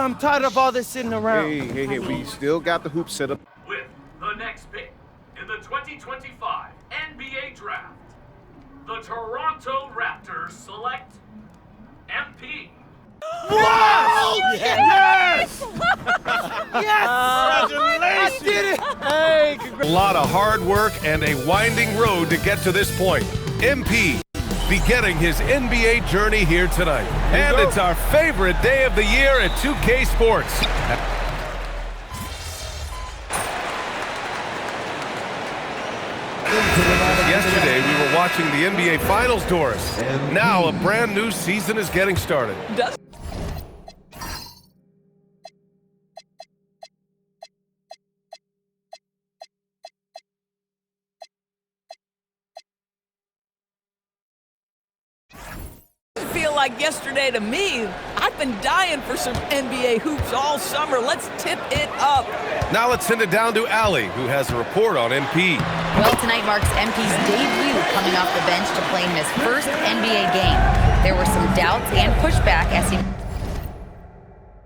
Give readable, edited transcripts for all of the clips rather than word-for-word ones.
I'm tired of all this sitting around. Hey, we still got the hoop set up. With the next pick in the 2025 NBA Draft, the Toronto Raptors select MP. Wow! Yes! Yes! Congratulations! I did it! Hey, A lot of hard work and a winding road to get to this point. MP beginning his NBA journey here tonight. And it's our favorite day of the year at 2K Sports. Yesterday, we were watching the NBA Finals, Doris. Now, a brand new season is getting started. Feel like yesterday to me. I've been dying for some NBA hoops all summer. Let's tip it up. Now let's send it down to Allie, who has a report on MP. Well, tonight marks MP's debut coming off the bench to play in his first NBA game. There were some doubts and pushback as he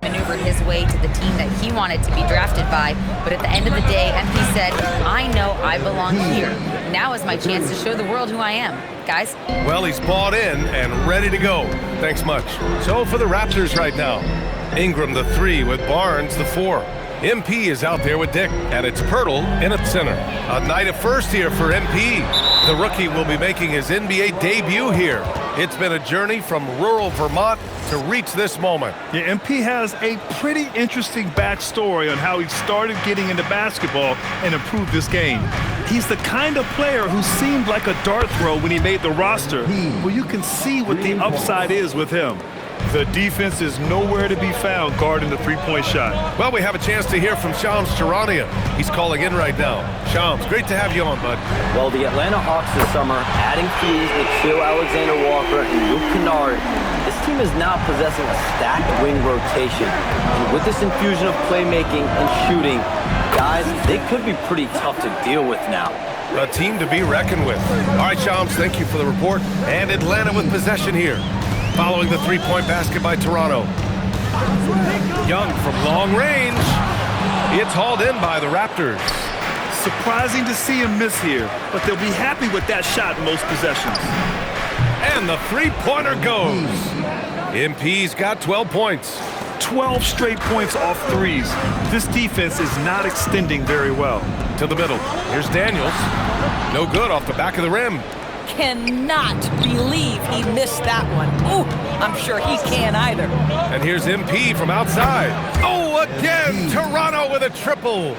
maneuvered his way to the team that he wanted to be drafted by, but at the end of the day, MP said, I know I belong here. Now is my chance to show the world who I am. Guys? Well, he's bought in and ready to go. Thanks much. So for the Raptors right now, Ingram the 3 with Barnes the 4. MP is out there with Dick, and it's Pirtle in at center. A night of first here for MP. The rookie will be making his NBA debut here. It's been a journey from rural Vermont to reach this moment. Yeah, MP has a pretty interesting backstory on how he started getting into basketball and improved his game. He's the kind of player who seemed like a dart throw when he made the roster, but you can see what the upside is with him. The defense is nowhere to be found guarding the three-point shot. Well, we have a chance to hear from Shams Charania. He's calling in right now. Shams, great to have you on, bud. Well, the Atlanta Hawks this summer, adding Fuse, Nickeil Alexander-Walker, and Luke Kennard, this team is now possessing a stacked wing rotation. And with this infusion of playmaking and shooting, guys, they could be pretty tough to deal with now. A team to be reckoned with. All right, Shams, thank you for the report. And Atlanta with possession here. Following the three-point basket by Toronto. Young from long range. It's hauled in by the Raptors. Surprising to see him miss here, but they'll be happy with that shot in most possessions. And the three-pointer goes. MP's got 12 points. 12 straight points off threes. This defense is not extending very well. To the middle. Here's Daniels. No good off the back of the rim. Cannot believe he missed that one. Ooh, I'm sure he can't either. And here's MP from outside. Oh, again, Toronto with a triple.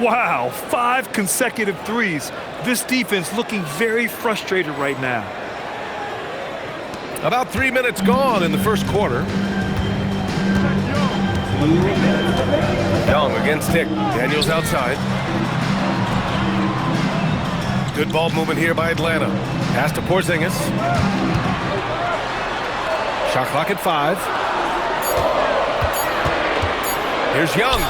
Wow, 5 consecutive threes. This defense looking very frustrated right now. About 3 minutes gone in the first quarter. Young against Dick. Daniels outside. Good ball movement here by Atlanta. Pass to Porzingis. Shot clock at 5. Here's Young.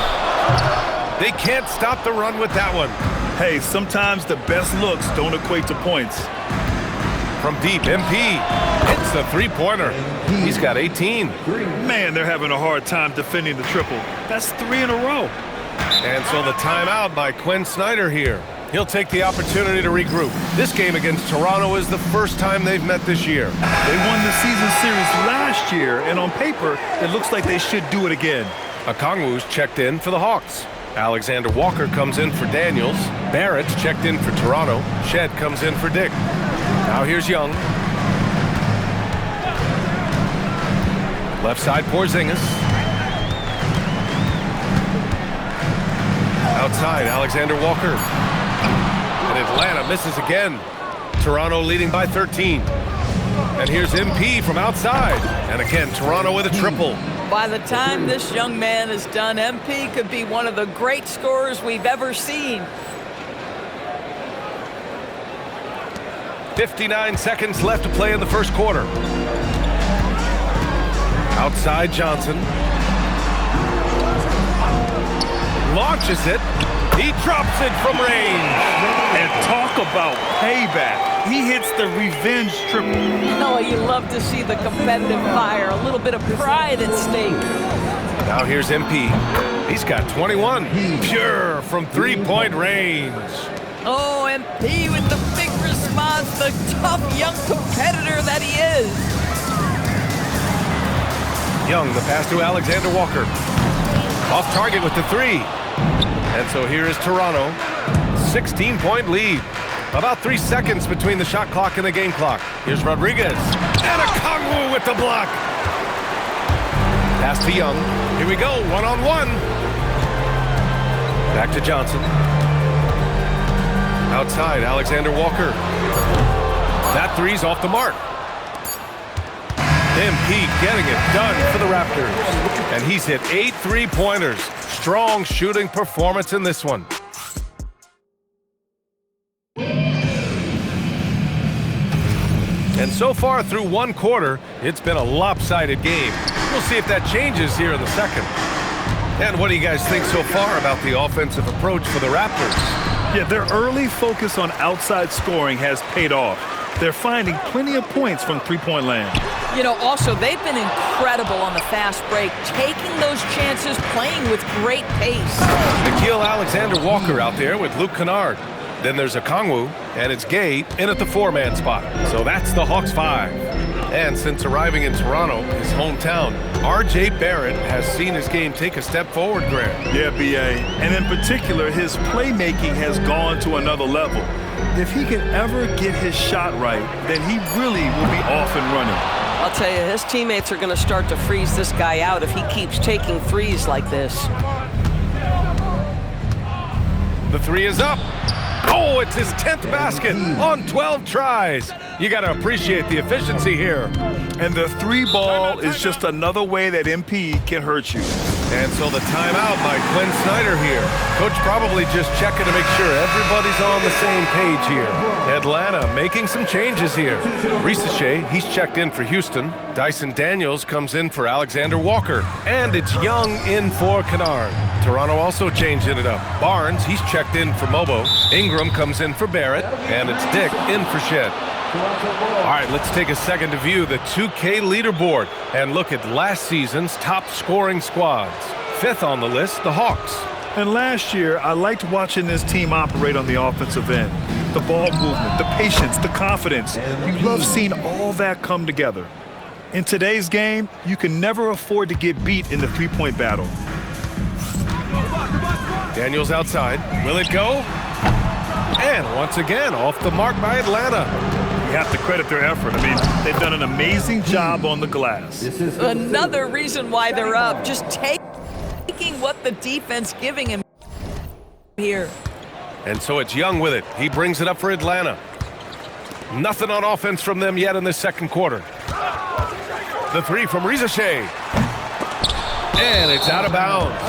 They can't stop the run with that one. Hey, sometimes the best looks don't equate to points. From deep, MP hits the three-pointer. He's got 18. Man, they're having a hard time defending the triple. That's 3 in a row. And so the timeout by Quinn Snyder here. He'll take the opportunity to regroup. This game against Toronto is the first time they've met this year. They won the season series last year, and on paper, it looks like they should do it again. Okongwu's checked in for the Hawks. Alexander Walker comes in for Daniels. Barrett's checked in for Toronto. Shed comes in for Dick. Now here's Young. Left side, Porzingis. Outside, Alexander Walker. And Atlanta misses again. Toronto leading by 13. And here's MP from outside. And again, Toronto with a triple. By the time this young man is done, MP could be one of the great scorers we've ever seen. 59 seconds left to play in the first quarter. Outside Johnson. Launches it. He drops it from range. And talk about payback. He hits the revenge triple. Oh, you love to see the competitive fire, a little bit of pride at stake. Now here's MP. He's got 21. Pure from three-point range. Oh, MP with the big response, the tough young competitor that he is. Young, the pass to Alexander Walker. Off target with the three. And so here is Toronto. 16-point lead. About 3 seconds between the shot clock and the game clock. Here's Rodriguez. And Okongwu with the block. Pass to Young. Here we go, one-on-one. Back to Johnson. Outside, Alexander Walker. That three's off the mark. MP getting it done for the Raptors. And he's hit 8 3-pointers. Strong shooting performance in this one. And so far through one quarter, it's been a lopsided game. We'll see if that changes here in the second. And what do you guys think so far about the offensive approach for the Raptors? Yeah, their early focus on outside scoring has paid off. They're finding plenty of points from three-point land. You know, also, they've been incredible on the fast break, taking those chances, playing with great pace. Nickeil Alexander-Walker out there with Luke Kennard. Then there's Okongwu, and it's Gay in at the 4-man spot. So that's the Hawks 5. And since arriving in Toronto, his hometown, R.J. Barrett has seen his game take a step forward, Grant. Yeah, B.A. And in particular, his playmaking has gone to another level. If he can ever get his shot right, then he really will be off and running. I'll tell you, his teammates are going to start to freeze this guy out if he keeps taking threes like this. The three is up. Oh, it's his 10th basket on 12 tries. You got to appreciate the efficiency here. And the three ball is just another way that MP can hurt you. And so the timeout by Quinn Snyder here. Coach probably just checking to make sure everybody's on the same page here. Atlanta making some changes here. Risache, he's checked in for Houston. Dyson Daniels comes in for Alexander Walker. And it's Young in for Kennard. Toronto also changing it up. Barnes, he's checked in for Mobo. Ingram comes in for Barrett. And it's Dick in for Shed. All right, let's take a second to view the 2K leaderboard and look at last season's top scoring squads. 5th on the list, the Hawks. And last year, I liked watching this team operate on the offensive end. The ball movement, the patience, the confidence. You love seeing all that come together. In today's game, you can never afford to get beat in the three-point battle. Daniels outside. Will it go? And once again, off the mark by Atlanta. You have to credit their effort. I mean, they've done an amazing job on the glass. Another reason why they're up, just taking what the defense giving him here. And so it's Young with it. He brings it up for Atlanta. Nothing on offense from them yet in this second quarter. The three from Risache. And it's out of bounds.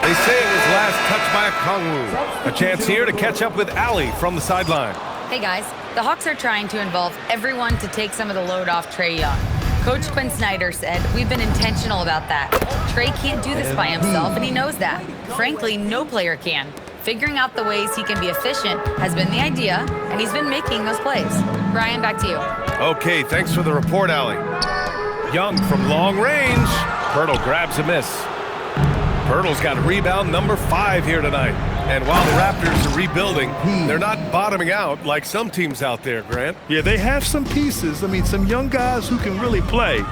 They say it was last touched by Okongwu. A chance here to catch up with Allie from the sideline. Hey guys, the Hawks are trying to involve everyone to take some of the load off Trae Young. Coach Quinn Snyder said, we've been intentional about that. Trae can't do this by himself, and he knows that. Frankly, no player can. Figuring out the ways he can be efficient has been the idea, and he's been making those plays. Brian, back to you. Okay, thanks for the report, Allie. Young from long range. Pirtle grabs a miss. Pirtle's got rebound number 5 here tonight. And while the Raptors are rebuilding, they're not bottoming out like some teams out there, Grant. Yeah, they have some pieces. I mean, some young guys who can really play.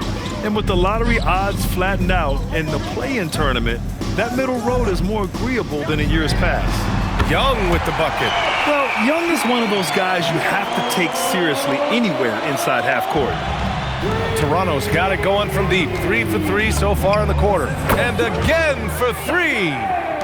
And with the lottery odds flattened out in the play-in tournament, that middle road is more agreeable than in years past. Young with the bucket. Well, Young is one of those guys you have to take seriously anywhere inside half court. Toronto's got it going from deep. 3 for 3 so far in the quarter. And again for 3.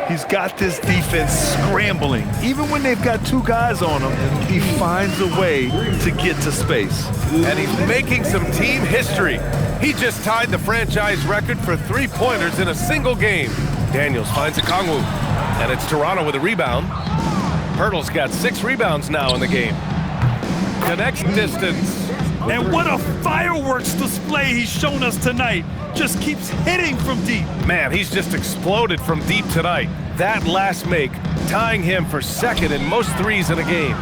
He's got this defense scrambling. Even when they've got 2 guys on him, he finds a way to get to space. And he's making some team history. He just tied the franchise record for 3-pointers in a single game. Daniels finds Okongwu. And it's Toronto with a rebound. Pirtle's got 6 rebounds now in the game. Connects distance. And what a fireworks display he's shown us tonight. Just keeps hitting from deep. Man, he's just exploded from deep tonight. That last make, tying him for second in most threes in a game.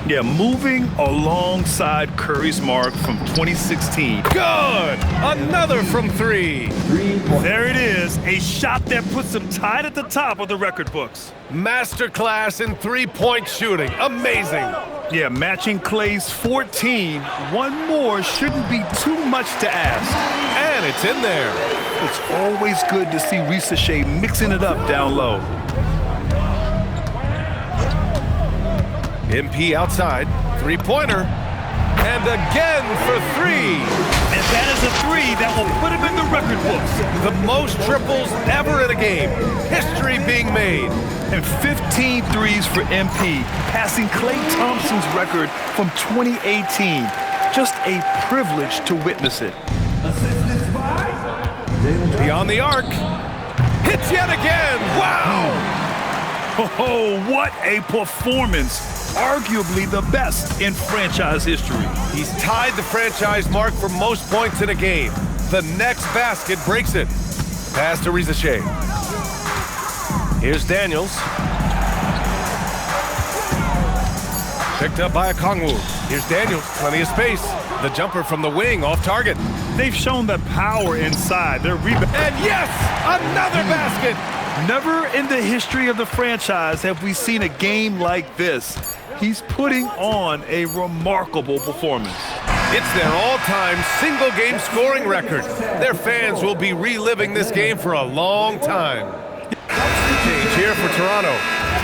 Yeah, moving alongside Curry's mark from 2016. Good! Another from three. There it is, a shot that puts him tied at the top of the record books. Masterclass in three-point shooting. Amazing. Yeah, matching Clay's 14. One more shouldn't be too much to ask. And it's in there. It's always good to see Risa Shea mixing it up down low. MP outside, three-pointer, and again for three. And that is a three that will put him in the record books. The most triples ever in a game. History being made. And 15 threes for MP, passing Klay Thompson's record from 2018. Just a privilege to witness it. Beyond the arc. Hits yet again. Wow! Oh, what a performance. Arguably the best in franchise history. He's tied the franchise mark for most points in a game. The next basket breaks it. Pass to Risa Shea. Here's Daniels. Picked up by Okongwu. Here's Daniels, plenty of space. The jumper from the wing off target. They've shown the power inside. Their rebound. And yes, another basket. Never in the history of the franchise have we seen a game like this. He's putting on a remarkable performance. It's their all-time single-game scoring record. Their fans will be reliving this game for a long time. Change here for Toronto.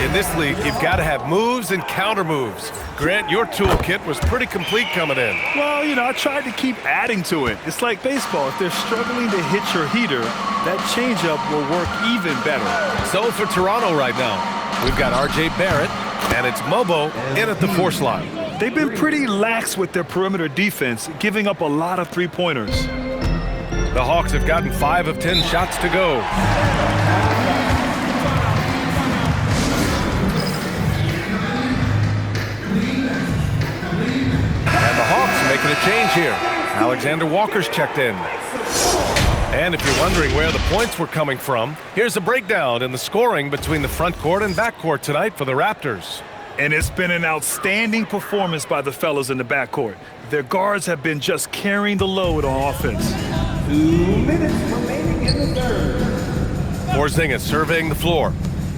In this league, you've got to have moves and counter moves. Grant, your toolkit was pretty complete coming in. Well, you know, I tried to keep adding to it. It's like baseball. If they're struggling to hit your heater, that changeup will work even better. So for Toronto right now, we've got R.J. Barrett, and it's Mobo in at the 4 slot. They've been pretty lax with their perimeter defense, giving up a lot of three-pointers. The Hawks have gotten 5 of 10 shots to go. And the Hawks making a change here. Alexander Walker's checked in. And if you're wondering where the points were coming from, here's a breakdown in the scoring between the front court and back court tonight for the Raptors. And it's been an outstanding performance by the fellas in the backcourt. Their guards have been just carrying the load on offense. 2 minutes remaining in the third. Porzingis surveying the floor.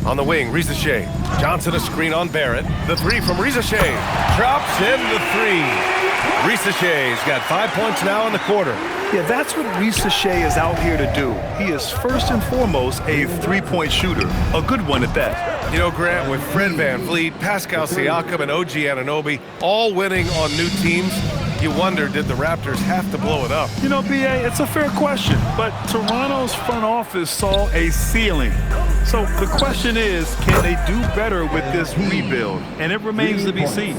On the wing, Risa Shea. Johnson a screen on Barrett. The three from Risa Shea. Drops in the three. Risa Shea's got 5 points now in the quarter. Yeah, that's what Risa Shea is out here to do. He is first and foremost a three-point shooter. A good one at that. You know, Grant, with Fred VanVleet, Pascal Siakam, and OG Anunoby all winning on new teams, you wonder, did the Raptors have to blow it up? You know, B.A., it's a fair question, but Toronto's front office saw a ceiling. So the question is, can they do better with this rebuild? And it remains to be seen.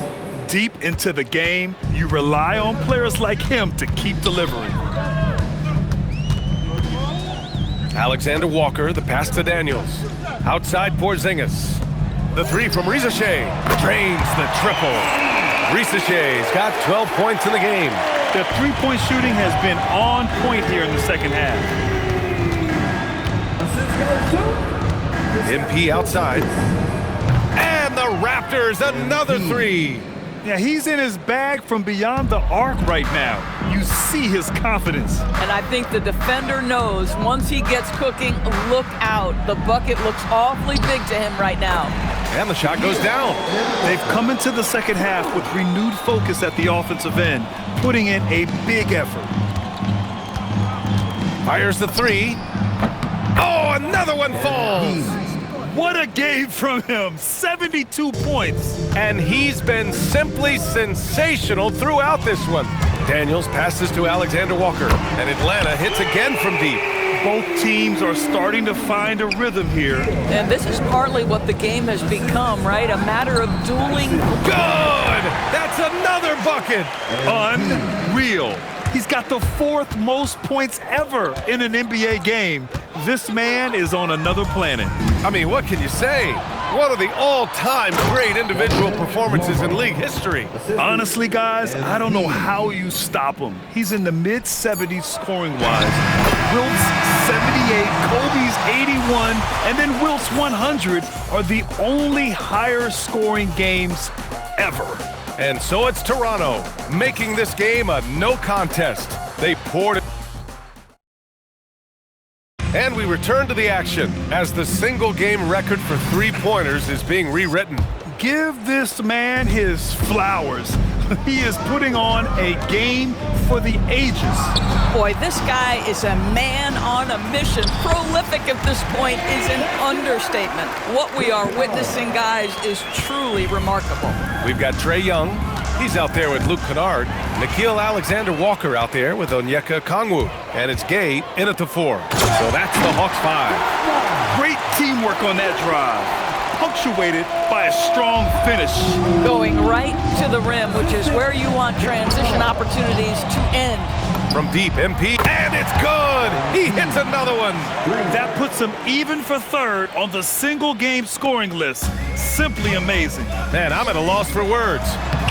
Deep into the game, you rely on players like him to keep delivering. Alexander Walker, the pass to Daniels. Outside Porzingis. The three from Risa Shea. Drains the triple. Risa Shea's got 12 points in the game. The three-point shooting has been on point here in the second half. MP outside. And the Raptors, another three. Yeah, he's in his bag from beyond the arc right now. You see his confidence. And I think the defender knows once he gets cooking, look out. The bucket looks awfully big to him right now. And the shot goes down. They've come into the second half with renewed focus at the offensive end, putting in a big effort. Fires the three. Oh, another one falls. What a game from him, 72 points. And he's been simply sensational throughout this one. Daniels passes to Alexander Walker, and Atlanta hits again from deep. Both teams are starting to find a rhythm here. And this is partly what the game has become, right? A matter of dueling. Good! That's another bucket! Unreal. He's got the 4th most points ever in an NBA game. This man is on another planet. I mean, what can you say? One of the all-time great individual performances in league history. Honestly, guys, I don't know how you stop him. He's in the mid-70s scoring-wise. Wilt's 78, Kobe's 81, and then Wilt's 100 are the only higher scoring games ever. And so it's Toronto, making this game a no contest. They poured it. And we return to the action as the single game record for three-pointers is being rewritten. Give this man his flowers. He is putting on a game for the ages. Boy, this guy is a man on a mission. Prolific at this point is an understatement. What we are witnessing, guys, is truly remarkable. We've got Trae Young. He's out there with Luke Kennard. Nickeil Alexander-Walker out there with Onyeka Okongwu. And it's Gay in at the 4. So that's the Hawks 5. Great teamwork on that drive, punctuated by a strong finish. Going right to the rim, which is where you want transition opportunities to end. From deep, MP, and it's good! He hits another one! That puts him even for third on the single-game scoring list. Simply amazing. Man, I'm at a loss for words.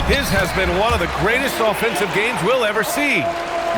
His has been one of the greatest offensive games we'll ever see.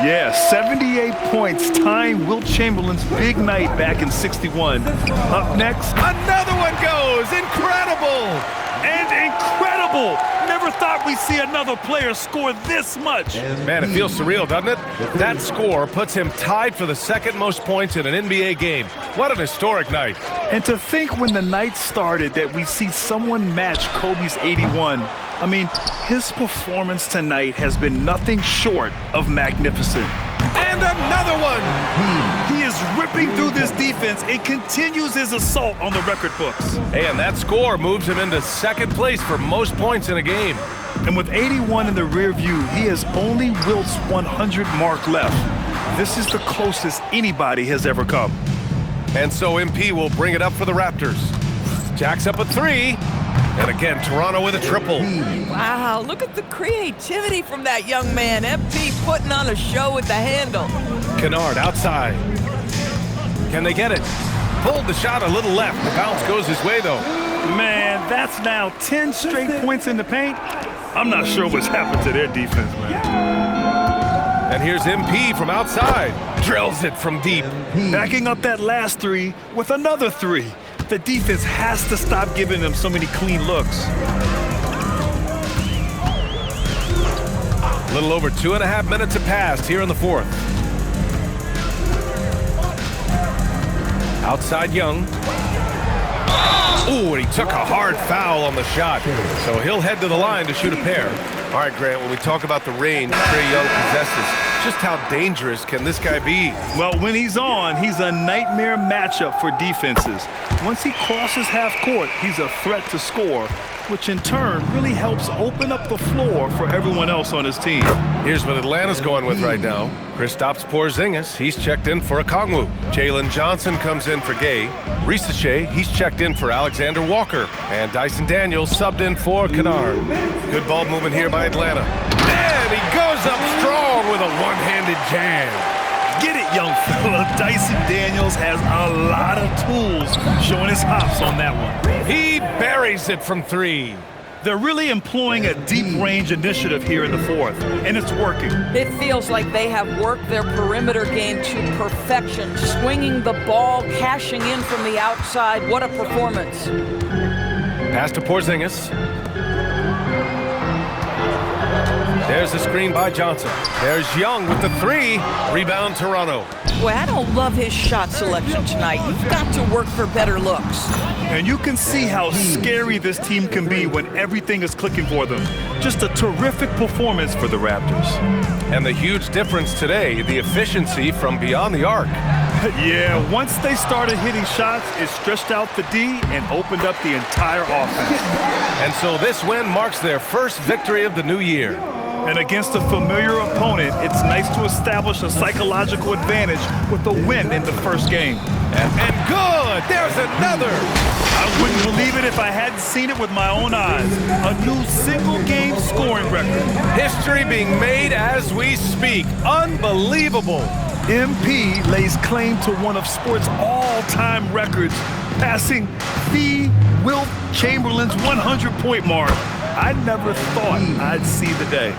Yeah, 78 points, tying Wilt Chamberlain's big night back in '61. Up next, Another one goes! Incredible! and incredible! Never thought we'd see another player score this much. Man, it feels surreal, doesn't it? That score puts him tied for the second most points in an NBA game. What an historic night. And to think when the night started that we see someone match Kobe's 81. I mean, his performance tonight has been nothing short of magnificent. And another one! He is ripping through this defense and continues his assault on the record books. And that score moves him into second place for most points in a game. And with 81 in the rear view, he has only Wilt's 100 mark left. This is the closest anybody has ever come. And so MP will bring it up for the Raptors. Jacks up a 3. And again, Toronto with a triple. Wow, look at the creativity from that young man. MP putting on a show with the handle. Kennard outside. Can they get it? Pulled the shot a little left. The bounce goes his way, though. Man, that's now 10 straight points in the paint. I'm not sure what's happened to their defense, man. And here's MP from outside. Drills it from deep. Backing up that last 3 with another 3. The defense has to stop giving them so many clean looks. A little over 2.5 minutes have passed here in the 4th. Outside Young. Ooh, and he took a hard foul on the shot. So he'll head to the line to shoot a pair. All right, Grant, when we talk about the range Trae Young possesses, just how dangerous can this guy be? Well, when he's on, he's a nightmare matchup for defenses. Once he crosses half court, he's a threat to score, which in turn really helps open up the floor for everyone else on his team. Here's what Atlanta's going with right now. Kristaps Porzingis, he's checked in for Okongwu. Jalen Johnson comes in for Gay. Risache, he's checked in for Alexander Walker. And Dyson Daniels subbed in for Kennard. Good ball movement here by Atlanta. And he goes up strong with a one-handed jam. Get it, young fella. Dyson Daniels has a lot of tools, showing his hops on that one. He buries it from 3. They're really employing a deep-range initiative here in the 4th, and it's working. It feels like they have worked their perimeter game to perfection, swinging the ball, cashing in from the outside. What a performance. Pass to Porzingis. There's the screen by Johnson. There's Young with the 3. Rebound Toronto. Boy, I don't love his shot selection tonight. You've got to work for better looks. And you can see how scary this team can be when everything is clicking for them. Just a terrific performance for the Raptors. And the huge difference today, the efficiency from beyond the arc. Yeah, once they started hitting shots, it stretched out the D and opened up the entire offense. And so this win marks their first victory of the new year. And against a familiar opponent, it's nice to establish a psychological advantage with a win in the first game. And good! There's another! I wouldn't believe it if I hadn't seen it with my own eyes. A new single-game scoring record. History being made as we speak. Unbelievable! MP lays claim to one of sports' all-time records, passing the Wilt Chamberlain's 100-point mark. I never thought I'd see the day.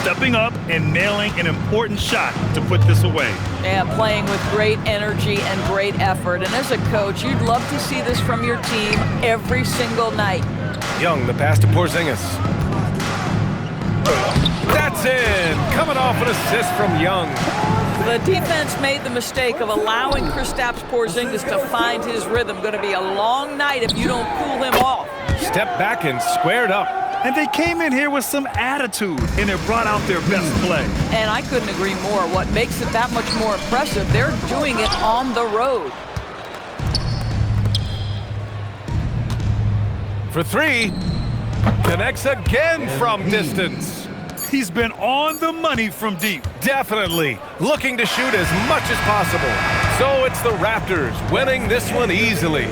Stepping up and nailing an important shot to put this away. And playing with great energy and great effort. And as a coach, you'd love to see this from your team every single night. Young, the pass to Porzingis. That's in. Coming off an assist from Young. The defense made the mistake of allowing Kristaps Porzingis to find his rhythm. Going to be a long night if you don't cool him off. Step back and squared up. And they came in here with some attitude, and it brought out their best play. And I couldn't agree more. What makes it that much more impressive, they're doing it on the road. For three. Connects again from distance. He's been on the money from deep. Definitely. Looking to shoot as much as possible. So it's the Raptors winning this one easily.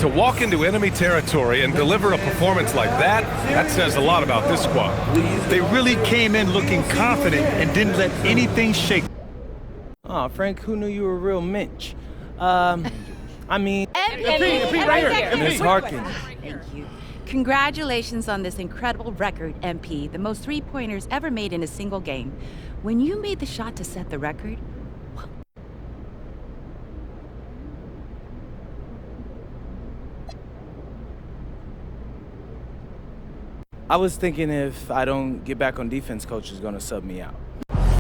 To walk into enemy territory and deliver a performance like that, that says a lot about this squad. They really came in looking confident and didn't let anything shake. Oh, Frank, who knew you were a real mensch? I mean, MP right here. Miss Harkins. Thank you. Congratulations on this incredible record, MP. The most three-pointers ever made in a single game. When you made the shot to set the record, I was thinking if I don't get back on defense, coach is going to sub me out.